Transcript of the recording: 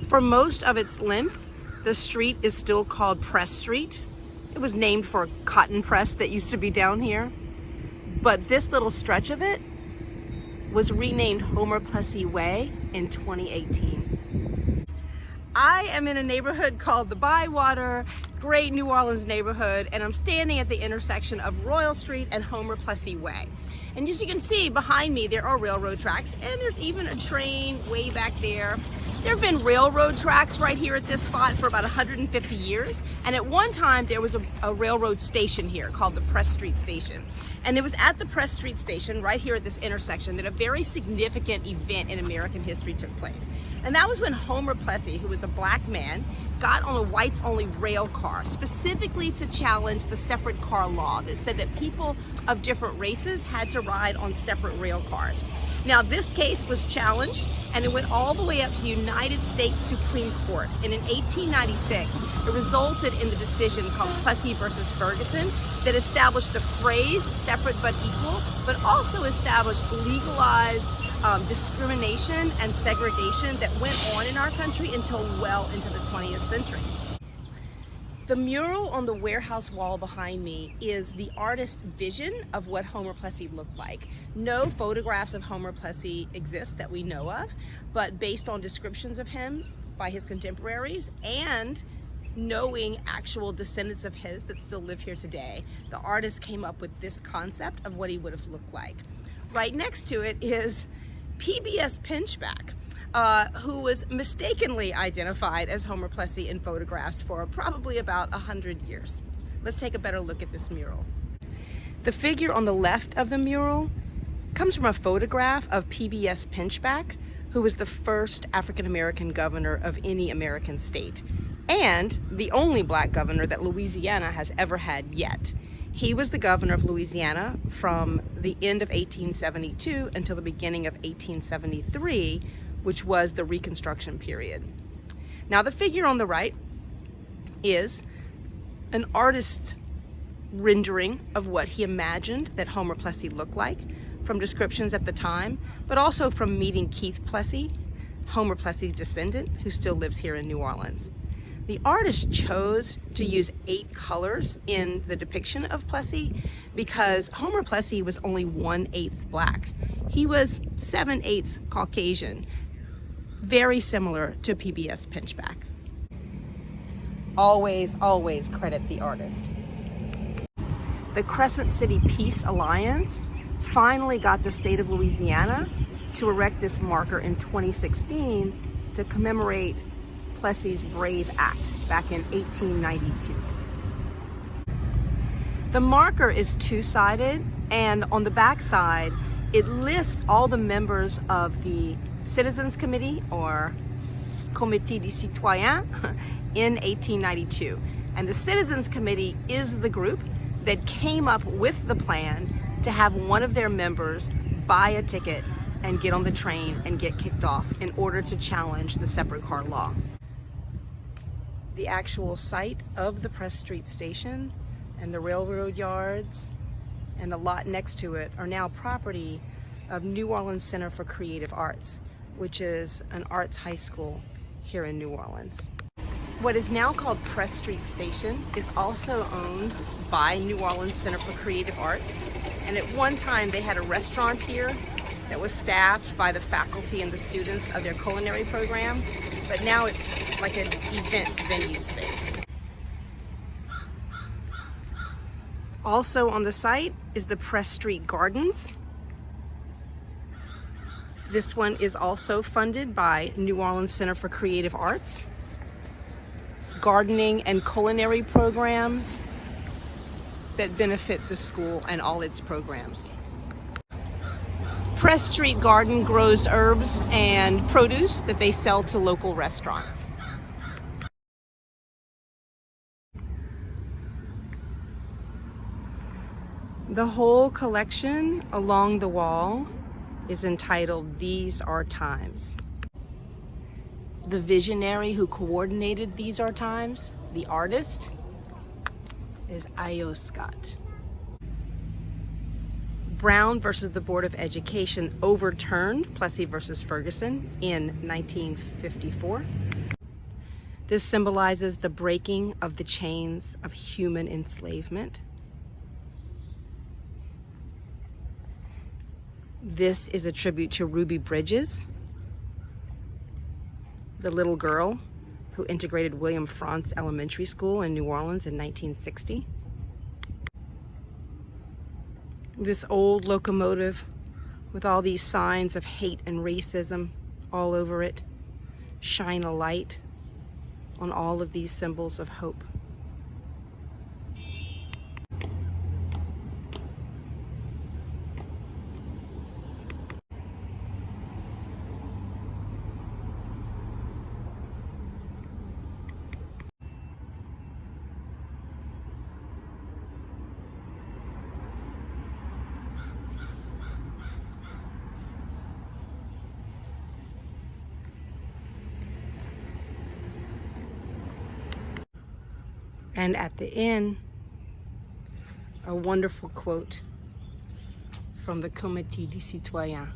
For most of its length, the street is still called Press Street. It was named for a cotton press that used to be down here. But this little stretch of it was renamed Homer Plessy Way in 2018. I am in a neighborhood called the Bywater, great New Orleans neighborhood, and I'm standing at the intersection of Royal Street and Homer Plessy Way. And as you can see behind me, there are railroad tracks, and there's even a train way back there. There have been railroad tracks right here at this spot for about 150 years. And at one time, there was a railroad station here called the Press Street Station. And it was at the Press Street Station right here at this intersection that a very significant event in American history took place. And that was when Homer Plessy, who was a black man, got on a whites-only rail car, specifically to challenge the separate car law that said that people of different races had to ride on separate rail cars. Now, this case was challenged, and it went all the way up to the United States Supreme Court. And in 1896, it resulted in the decision called Plessy versus Ferguson that established the phrase separate but equal, but also established legalized discrimination and segregation that went on in our country until well into the 20th century. The mural on the warehouse wall behind me is the artist's vision of what Homer Plessy looked like. No photographs of Homer Plessy exist that we know of, but based on descriptions of him by his contemporaries and knowing actual descendants of his that still live here today, the artist came up with this concept of what he would have looked like. Right next to it is PBS Pinchback, who was mistakenly identified as Homer Plessy in photographs for probably about 100 years. Let's take a better look at this mural. The figure on the left of the mural comes from a photograph of PBS Pinchback, who was the first African-American governor of any American state, and the only black governor that Louisiana has ever had yet. He was the governor of Louisiana from the end of 1872 until the beginning of 1873, which was the Reconstruction period. Now, the figure on the right is an artist's rendering of what he imagined that Homer Plessy looked like from descriptions at the time, but also from meeting Keith Plessy, Homer Plessy's descendant, who still lives here in New Orleans. The artist chose to use 8 colors in the depiction of Plessy because Homer Plessy was only 1/8 black. He was 7/8 Caucasian, very similar to PBS Pinchback. Always, always credit the artist. The Crescent City Peace Alliance finally got the state of Louisiana to erect this marker in 2016 to commemorate Plessy's brave act back in 1892. The marker is 2-sided, and on the back side, it lists all the members of the Citizens Committee, or Comité des Citoyens, in 1892. And the Citizens Committee is the group that came up with the plan to have one of their members buy a ticket and get on the train and get kicked off in order to challenge the separate car law. The actual site of the Press Street Station and the railroad yards and the lot next to it are now property of New Orleans Center for Creative Arts, which is an arts high school here in New Orleans. What is now called Press Street Station is also owned by New Orleans Center for Creative Arts. And at one time they had a restaurant here that was staffed by the faculty and the students of their culinary program, but now it's like an event venue space. Also on the site is the Press Street Gardens. This one is also funded by New Orleans Center for Creative Arts. It's gardening and culinary programs that benefit the school and all its programs. Press Street Garden grows herbs and produce that they sell to local restaurants. The whole collection along the wall is entitled "These Are Times." The visionary who coordinated These Are Times, the artist, is I.O. Scott. Brown versus the Board of Education overturned Plessy versus Ferguson in 1954. This symbolizes the breaking of the chains of human enslavement. This is a tribute to Ruby Bridges, the little girl who integrated William Frantz Elementary School in New Orleans in 1960. This old locomotive with all these signs of hate and racism all over it shine a light on all of these symbols of hope. And at the end, a wonderful quote from the Comité des Citoyens.